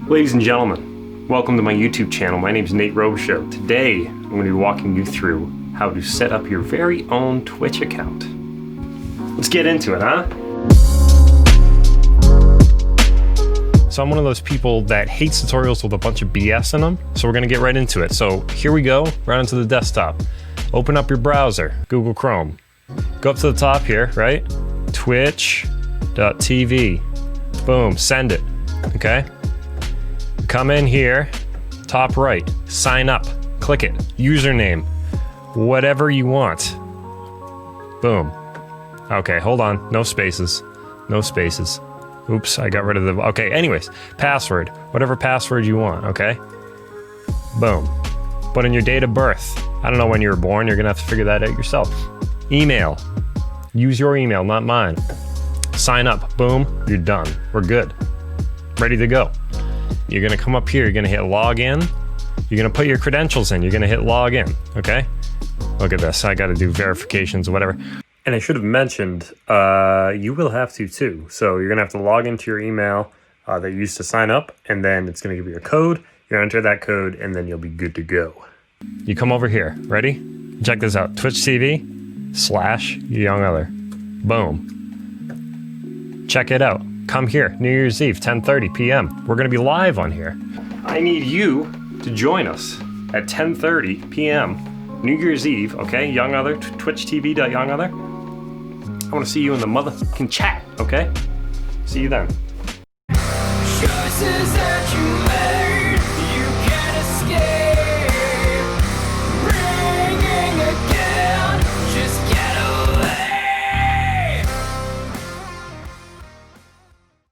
Ladies and gentlemen, welcome to my YouTube channel. My name is Nate Robichaux. Today, I'm going to be walking you through how to set up your very own Twitch account. Let's get into it, huh? So I'm one of those people that hates tutorials with a bunch of BS in them, so we're going to get right into it. So here we go, right onto the desktop. Open up your browser, Google Chrome. Go up to the top here, right? Twitch.tv. Boom, send it, okay? Come in here, top right, sign up, click it, username, whatever you want. Boom. Okay, hold on, no spaces, no spaces. Oops, I got rid of the, okay, anyways, password, whatever password you want, okay? Boom. Put in your date of birth. I don't know when you were born, you're gonna have to figure that out yourself. Email, use your email, not mine. Sign up, boom, you're done, we're good. Ready to go. You're gonna come up here, you're gonna hit login. You're gonna put your credentials in, you're gonna hit login, okay? Look at this, I gotta do verifications or whatever. And I should have mentioned, you will have to too. So you're gonna have to log into your email that you used to sign up, and then it's gonna give you a code. You're gonna enter that code, and then you'll be good to go. You come over here, ready? Check this out, Twitch TV/YoungOther. Boom. Check it out. Come here, New Year's Eve, 10:30 p.m. We're gonna be live on here. I need you to join us at 10:30 p.m. New Year's Eve, okay? YoungOther, twitchtv.YoungOther. I wanna see you in the motherfucking chat, okay? See you then. Choices that you make.